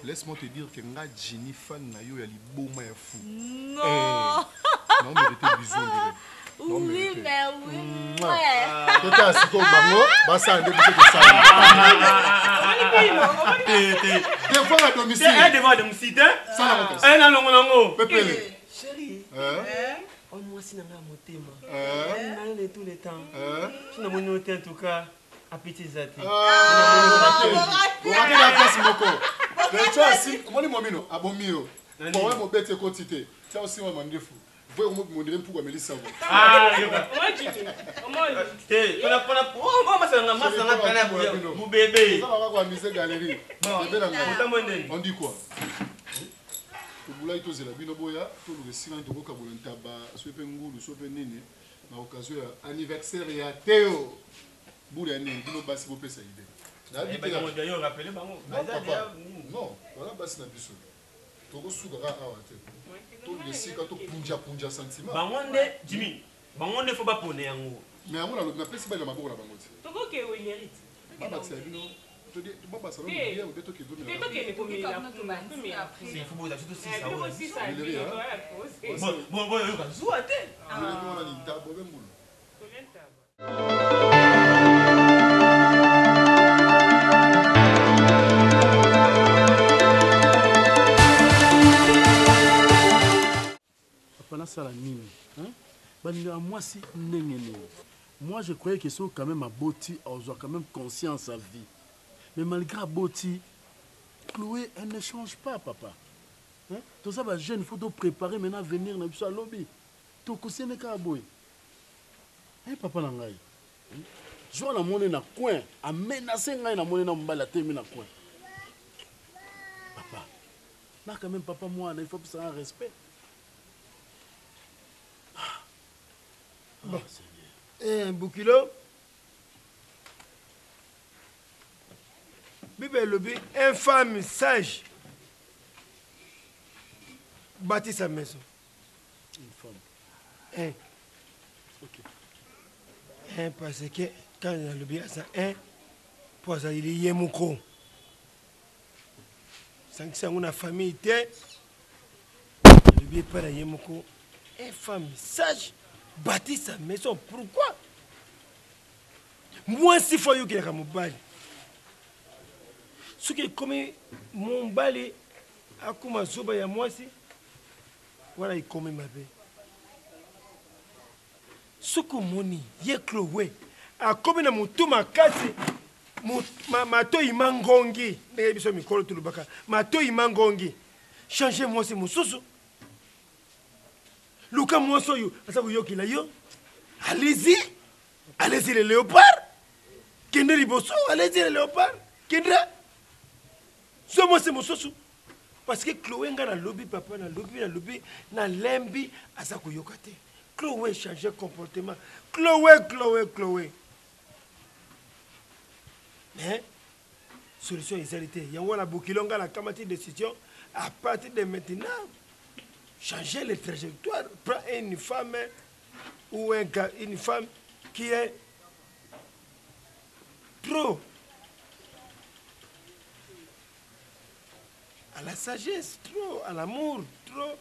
Laisse-moi te dire que nga Jenny fan na yo ya liboma ya fou. Non. Non, mais était bisous. Oui, mais oui. Tout à ce qu'on bango, basa ande bise que ça. Des fois à domicile. Devant à domicile. Ça la un longo longo. Pépé. Chérie. Oh, moi, si n'a pas monté, moi. On a tous les temps. Tu n'as pas noté en tout cas. Appétit zati. On va la place moko. Mais tu as si, comment dit mon mino? Abomio. Bon, ouais, mon bête est quantité. Tu as aussi un mandefou. Vous voyez, mon dirait pour amener ça. Ah, moi, tu dis. Moi, tu on va faire un masse dans la canne pour bébé. Ça va amuser galerie. On dit quoi? Boula ito zela bino boya to le silan to ko bolenta ba sope ngulu sope nini na occasion ya anniversaire ya Théo boula nini bino basi bo pesa ide na bi te ba yo rappeler bango non voilà basi na biso to ko suka ka awa te to le sika to punja sentiment bangonde Jimmy bangonde faut pas poner yango mais amona na pesi ba na maboko na bango te to ko ke o hérite baba tsa bino to di baba sa no bien ou beto ke do mais to ke ko mi la c'est faut boza tout ça bon yo ka zuwa te on ni tabo bembulu apana sala nini hein baninga moi si nengene. Moi, je croyais qu'ils sont quand même à Boti, ils ont quand même conscience à vie. Mais malgré Boti, Chloé, elle ne change pas, papa. Hein? Tout ça, jeune, il faut préparer maintenant à venir dans le lobby. Tout ça, n'est qu'à boy. Hein, papa, nangai. Je vois la monnaie dans le coin, à menacer la monnaie dans le terme dans le coin. Papa, là, quand même, papa, moi, il faut que ça ait un respect. Bon. Boukilo Bible lobby, une femme sage bâtit sa maison. Une femme. Un parce que quand il y a le lobby, ça un pour ça il y a moko. Sans que ça une famille était le lobby pas la yemoko. Une femme sage bâtit sa maison. Pourquoi? Moi, si faut que je me ce qui est comme mon balai, à comment zoba ya moi si, voilà il comme ma vie. Ce que moni, yé Chloé, à comme na mutu makasi, mato imangongi, n'ayez besoin de tout le baka, mato imangongi, changez moi c'est mon sousou. luka mwasi oyo aza koyokela yo allez-y allez-y le léopard kende liboso allez-y le léopard kende so mwasi mosusu parce que Chloé nga nalobi papa nalobi nalembi aza koyoka te Chloé change comportement Chloé mais solution ezali te yango wana bokilo nga na kamati décision à partir de maintenant changer les trajectoires prends une femme ou un gars, une femme qui est trop à la sagesse, trop à l'amour, trop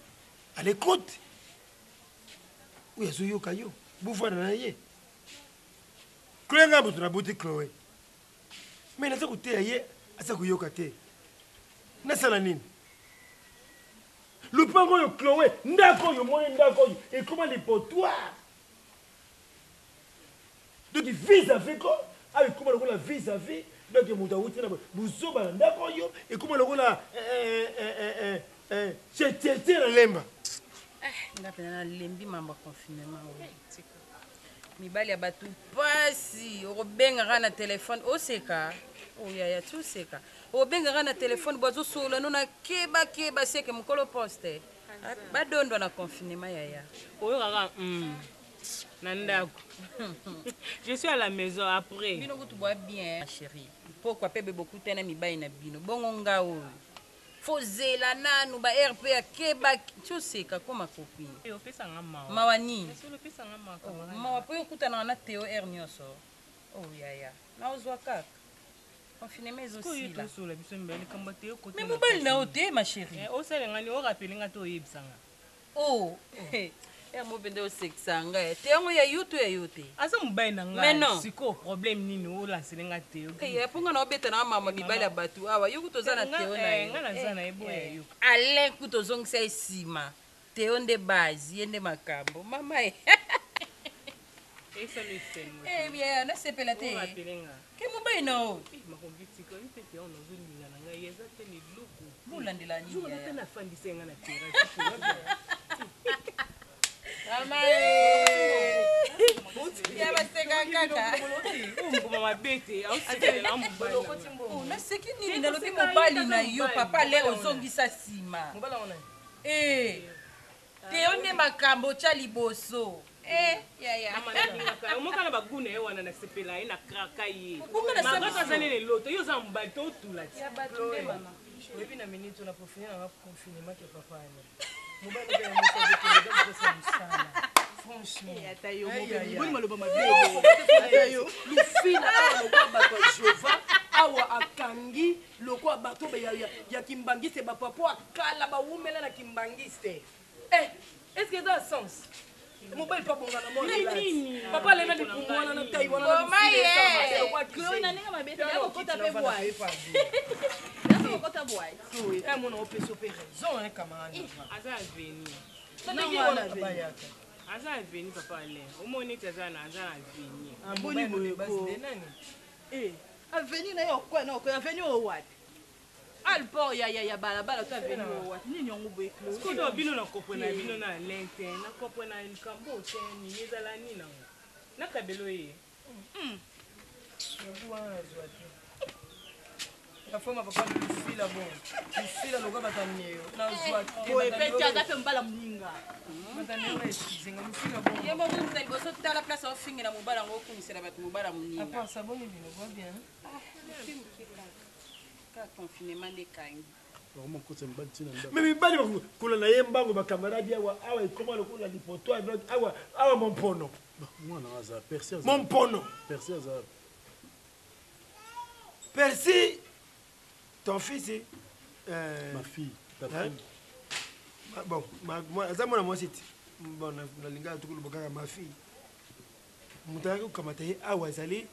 à l'écoute. Oui, il y a Kayo. Vous voyez, Chloé n'a pas de boutique Chloé. Mais il y a des gens qui ont été. Le pango de Chloé, et comment les potoirs. Donc il vise à faire quoi? Avec comment le vise à faire. Donc il y a et comment le rôle c'est la lemba. Ngapena lembi mamba confinement. Mibali ya batu pasi, obenga na téléphone oseka. Oyaya tu seka. Obenga na téléphone bozo solo nona keba seke mukolo poste. Badondo na confinement yaya. Oyo kaka Nandako. Je suis à la maison après. Bino tu bois bien chérie. Pourquoi pebe beaucoup tena mibali na bino. Bongo ngao. Fozela nanu ba RP ya keba tu seka koma copine. Et on fait ça ngama. Mawani. Je le fais ça ngama. Mawa po kutana na Théo R nyoso. Oh yaya. Na ozwa kaka. Confinement aussi là. Mais mobile na ote ma chérie. O sele ngani o rappeler ngato yebsanga. Oh. Ya mobende o sexanga. Théo ya yuto ya yote. Asa mobile na nga. Siko problème nini o lancer nga Théo. Eh ponga na obeta na mama mibali ya batu awa yuko tozana Théo na. Ngana zana ebo ya yuko. Ale kutozongisa isima. Théo nde base yende makambo. Mama Eh bien, on a se pelate. Que mobile no. Ma conviction ko mpete on ozolinga na nga yeza te ni luku. Bulandela ni. Je vais na fandise nga na terrain. Mama ya baseka kaka. Ngoma mabete, au sikele na mbala. Na seki nini ndalobi mobali na yo papa le ozongisa sima. Mobala ona. Théo nde makambo cha liboso. Ya. Omokana bagune wana na sepela ina kraka ye. Mangaka zane le loto yo za mbato tula. Ya batunde mama. Webi na minute na profiner na confinement ke papa ani. Mobala ya message ke ndam ko sana. Franchement. Ata yo mobali maloba mabebe. Ata yo lufina awa kwa bato Jova awa akangi lokwa bato ya kimbangiste ba papa akala ba umela na kimbangiste. Est-ce que ça a sens? Mobile pas bon na moi. Papa lena di kumwana na tai wana na. Chloé na ninga mabete ya kokota pe boy. Ya kokota boy. Chloé, mon on peut s'opérer. Zon un camarade. Aza veni. Aza veni papa le. Omoni tazana aza veni. Boni mo basi nani? Aveni na yo kwa na ko aveni o what? Alpo ya balabala tu aveni o what? Nini ongo boy Chloé? Skodo bino na kopo na bino na lente, na kopo na likambo te ni ezala nina. Na kabelo ye. La femme papa le fil bon. Le fil le gars batanio. Na zwa. Ko epeti aka mbala mninga. Batanio zinga le fil bon. Yemo mutali boso tala place au fingi na mubala ngoku nisela batu mubala mninga. Apa saboni bino va bien. Confinement de kangi. Mais mibali kula na yembango ba camarade awa ikoma lokula lipoto awa mon pono. Moi na za Percy. Mon pono. Percy za. Percy ton fils ma fille, ta fille. Bon, moi ça moi c'est bon na linga tukulu bokaka ma fille. Mutaka kukamata ye awa zali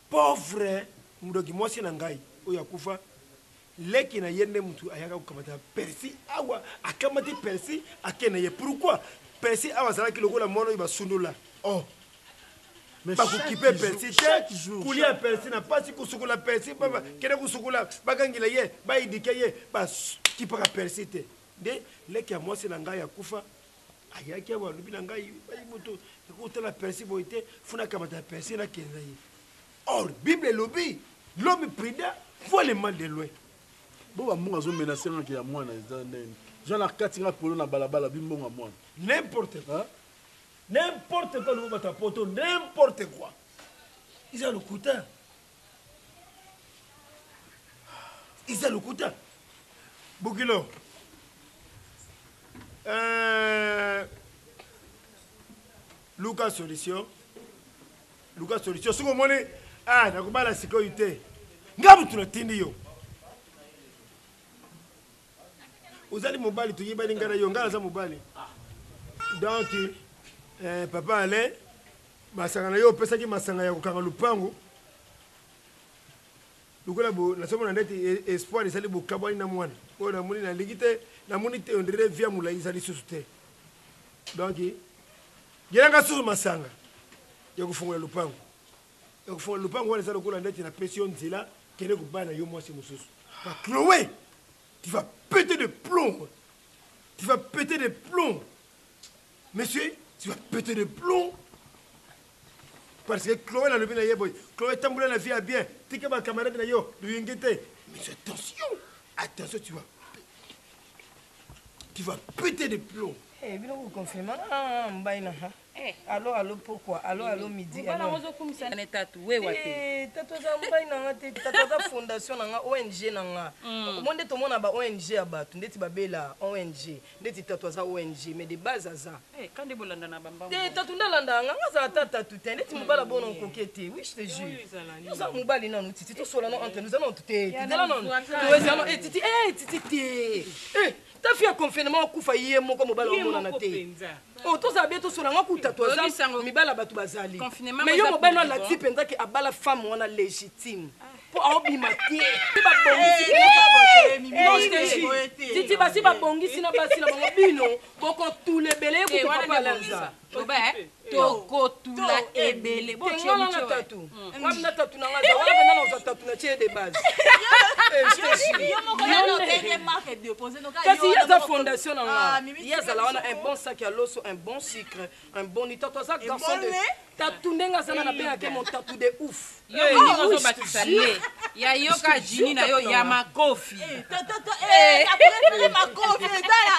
pauvre mudogi mosi na ngai oya kufa. Leki na yende mutu ayaka kukamata Percy awa akamati Percy akena ye pourquoi Percy awa zala ki lokola mono iba sundula oh mais bakukipe Percy chaque jour kulia Percy na pasi kusukula Percy baba kene kusukula bagangila ye ba idike ye ba kipaka Percy te de leki ya mwasi na ngai ya kufa ayaki awa alobi na ngai bai moto ekotala persi boye te funa kamata persi nakenda ye. Or Bible elobi l'homme prudent voit le mal de loin. Bon amongo azomenace ngaki ya mwana eza ndeni jean nakati nga polo na balabala bimbonga mwana n'importe quoi n'importe quoi lobo bato poto n'importe quoi iza lokuta Bukilo Lucas solution soki omoni nakobala sikoyo te nga butu natindi yo ozali mobali toyebani ngai na yo ngai naza mobali donc papa ale masanga na yo opesaki masanga ya kokanga lupango lokola nasomona ndeti espoir ezali bokabwani na mwana oyo namoni nalingi te namoni te ondire via molai ezali susu te donc gelanga susu masanga ya kofungola lupango wana eza lokola ndeti napesi yo nzela kende kobala na yo mwasi mosusu Chloé, tu vas péter de plomb. Monsieur, tu vas péter de plomb. Parce que Chloé n'a le bien à boy. Chloé tamboula la vie à bien. Tu es ma camarade yo, lui ingété. Mais attention, tu vas péter de plomb. Eh, bien vous confirmez. Allô, pourquoi? Allô, midi. Tata fondation nanga ONG nanga. Monde to mona ba ONG abatu ndeti babela ONG. Ndeti tata ONG mais de base za. Quand de bolanda na bamba. Tata ndalanda nga za tata tout ndeti mobala bono kokete. Oui, je te jure. Nous ça mobali na nous titi to sola no entre nous allons tout titi. Titi. Ta fille a confinement kufa yé moko mobala mona na te. Oh, tout ça bien tout sola nga kuta to za mibala batu bazali. Mais yo mobala la type penza ki abala femme wana légitime. Pour obimati. Titi basi ba bongi sina basi na bango bino boko tule bele ko papa lanza. Toko tula ebele bo chemi cho tatu. Wamna tatu na ngaza wala bena na tatu na tie de base. Kasi yaza fondation na nga. Yaza la wana un bon sac à l'osso, un bon sucre, un bon ni tatu za garçon de tatu ndenga sana na benga ke mon tatu de ouf. Yo ni zo batisale. Ya yoka jini na yo ya makofi. Après makofi dala.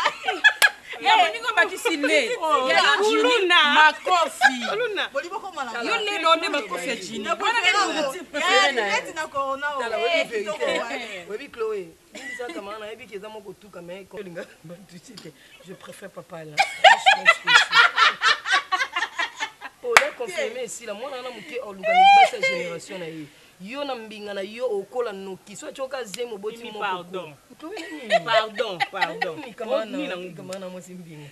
Ya moningo batisile. Ya jini makofi. Yo le donne makofi jini. Bwana ke préféré na. Na corona. Oui, Chloé. Ndisa kama na ebi keza moko tuka mais ko linga bantuchite. Je préfère papa là. Oh, là confirmé ici la mwana na muke oluka mi basa génération na ye. Yo na mbinga na yo okola noki so choka zemo boti moko. Pardon. Kama na mosi mbinga.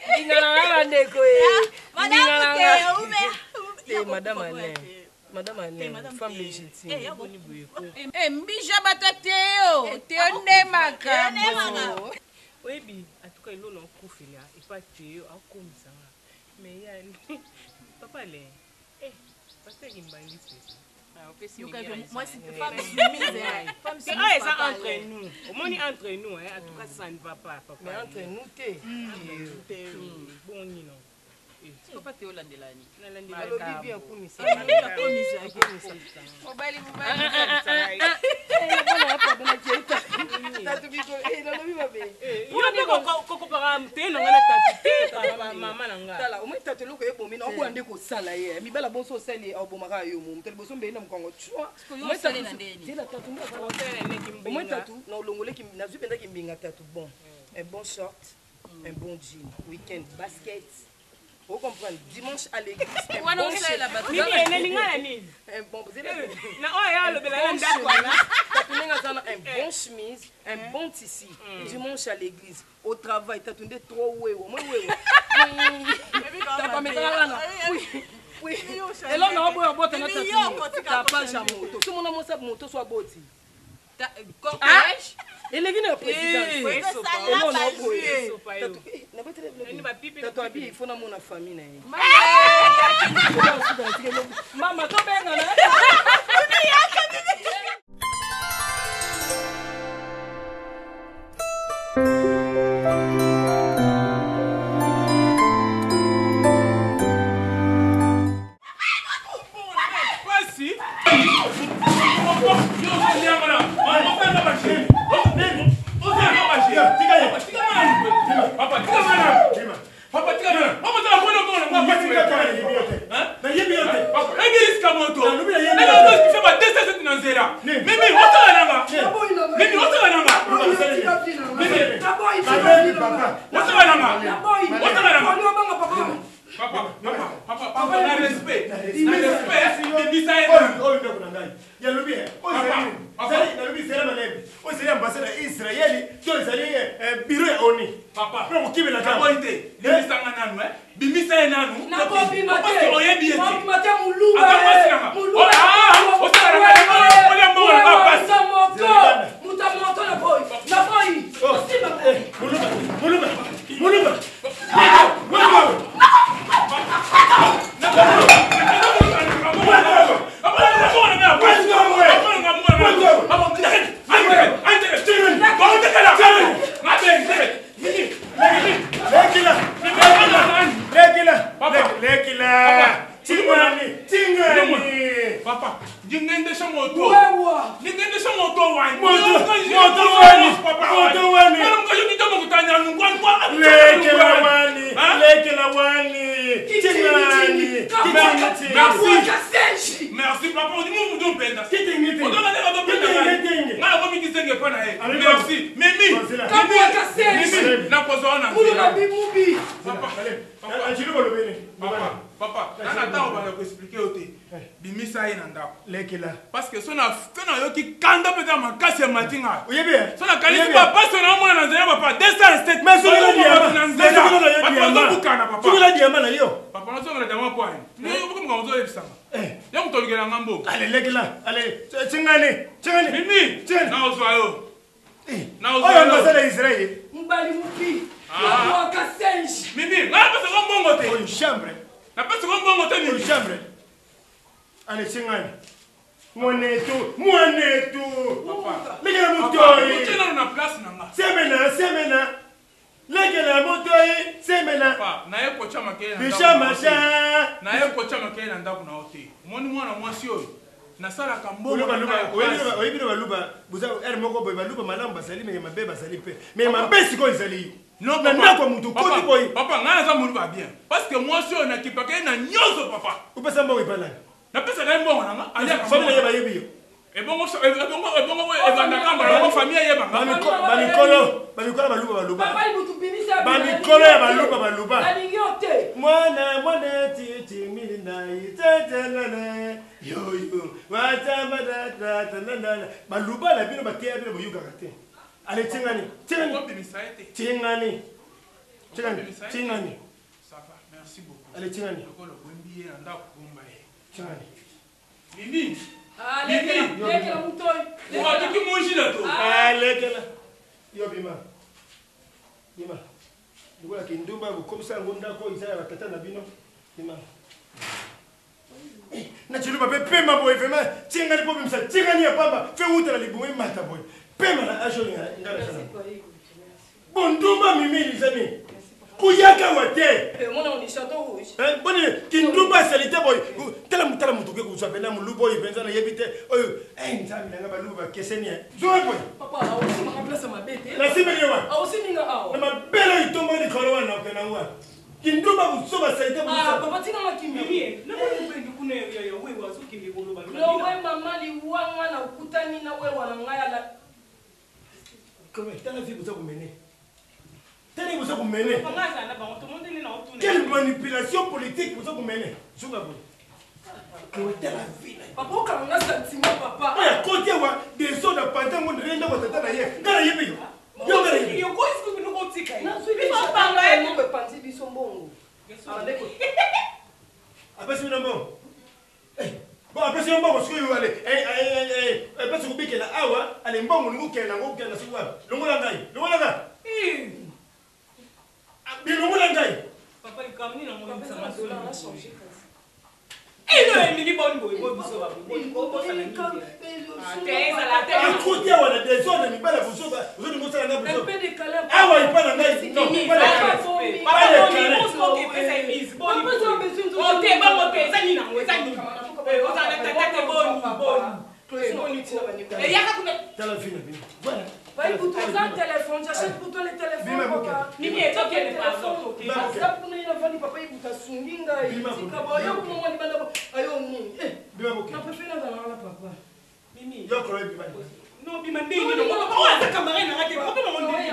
Mbinga na la ndeko Madame Alain, femme légitime. Mbija batateo, teone makambo. Oui, en tout cas, il a un coup filia, il pas tué, un comme ça. Mais il y a papa là. Parce qu'il m'a dit moi c'est femme soumise. Femme soumise. Ça entre nous. Au moins entre nous, en tout cas ça ne va pas papa. Mais entre nous t'es bon ni non. Papa te olandelani. Alobi bien komisa. Mobali. Tatu biko alobi mabe. Pour ko para mte na ngana tatu mama nanga. Tala, o moi tatu loko ebomi na obwande ko sala ye. Mibala bonso sali obomaka yo mo. Mteli boso mbena mkongo chwa. Moi sali na ndeni. Tela tatu na o moi tatu na olongole ki na zupenda ki mbinga tatu bon. Un bon short, un bon jean, week-end basket. Vous comprenez, dimanche à l'église, un bon chemise. Un bon chemise, un bon tissu. Dimanche à l'église, au travail, tu as tourné trop oui. Et là, on a un bon moto. Tout le monde a un moto soit boti. Et les gens président. Il faut dans mon famille. Maman, tu Merci papa, on dit mon don penda. On donne la don penda. Na ko mi disenge pa na e. Merci. Mimi. Mimi. Na ko zo na. Papa. Papa. Papa. Na ta on va expliquer oté. Bimi sa ina ndako. Lekela. Parce que sona fena yo ki kanda peta makasi ya matinga. Oyebe. Sona kalisi papa sona mwana na nzela papa. 207. Mais sona la diama. Papa zo bukana papa. Sona la diama na yo. Papa na sona la diama kwa. Ni yo buko mkazo ebisanga. Ya mutolugela ngambo. Allez lekela. Allez. Chingane. Chingane. Mimi. Na ozwa yo. Na ozwa yo. Oyo mbasala Israël. Mbali mupi. Wa kasenji. Mimi, ngapa se ngombongo te. Oyo chambre. Na pesa ngombongo te ni chambre. Allez, chingane. Monetu. Papa. Lekela mutoi. Mutena na place nanga. Semena. Lekela mutoi. Semena. Papa, na ye kocha makele na. Bishamasha. Na ye kocha makele na ndaku na hote. Moni mwana mwasi oyo. Na sala kambo. Oyibino baluba. Buza moko boy baluba malamu basali me mabe basali pe. Mais mabesi ko izali. Non papa. Papa, ngana za mulu ba bien. Parce que mwasi oyo na kipake na nyozo papa. Upesa mbo ipala. Na pesa na mbongo nanga. Alia famille yeba yebiyo. Ebongo ebanda kamba na famille yeba. Banikolo baluba. Papa ibutupimisa. Banikolo ya baluba. Alinyote. Mwana titi milina itetelele. Yo. Watamada tatanana. Baluba la bino bakia bino buyuka kate. Allez, Tingani. Ça va, merci beaucoup. Allez, Tingani. Mimi. Bonduma mimi lizami. Kuyaka wate. Mona on chateau rouge. Boni kindumba salite boy. Tala mutala mutuke kusapenda mulubo ipenza na yebite. Oyo, nzami nanga baluba keseni. Zoe boy. Papa, aussi ma place ma bête. La simelewa. Aussi ninga awo. Na mabelo itomba ni kolowa na kenangwa. Kindumba kusoba salite boy. Ah, papa tina makimbi. Na mwengi kuna ya wewe wazuki ngiboloba. No we mama li wanga na ukutani na wewe wanangaya la. Comment t'as vu vous mener? T'as vu vous mener? Quelle manipulation politique vous mener? Je vous avoue. Comment t'as la vie? Papa, quand on a sentiment, papa. Ouais, côté wa des autres pendant mon rien dans votre tête hier. Quand il y a yo quoi est-ce que vous nous tika? Non, celui pas parler, non peut penser bi son bon. Après c'est un bon. Bon après c'est un bon parce que vous allez parce que vous bique la awa, allez mbongo ngukela ngukela suwa. Longola ngai. Bilongola ngai. Papa il kamni na mon ça m'a changé. Non, il dit bon boy, biso ba. Ko ça na ngi. Ah, la tête. Écoutez, on a des ordres, mais pas la vous autres mo ça na biso. Un peu de calme. Ah ouais, pas la ngai. Non, pas la calme. Pas la calme. On se que pesa mise. Bon, on te ba mo pesa ni na ngo, ça ni. On ça na tête bon. Et yaka kuna téléphone. Voilà. Va écouter un téléphone, j'achète pour toi les téléphones. Mimi est OK les pardon. Ça pour nous vendre papa il buta sunginga itika boyo pour moi ni banda ayo nini. Bima OK. Na pepe na la papa. Mimi. Yo ko bima. Non bima ndingi no. Papa wa caméra na rake papa mo ndingi.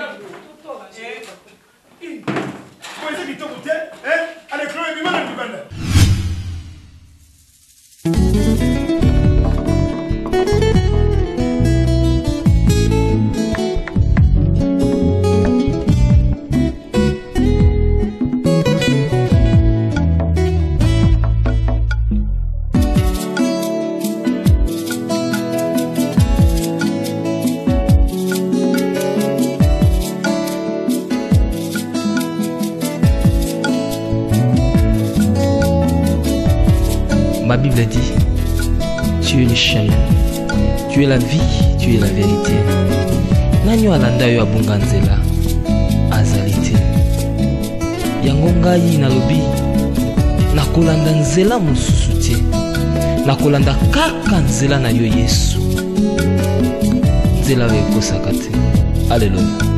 Ma Bible dit, tu es le chemin, tu es la vie, tu es la vérité. Nani alanda yo abunga nzela azali te. Yango ngai nalobi nakolanda nzela mosusu te. Nakolanda kaka nzela na yo Yesu. Nzela oyo ekosaka te. Alleluya.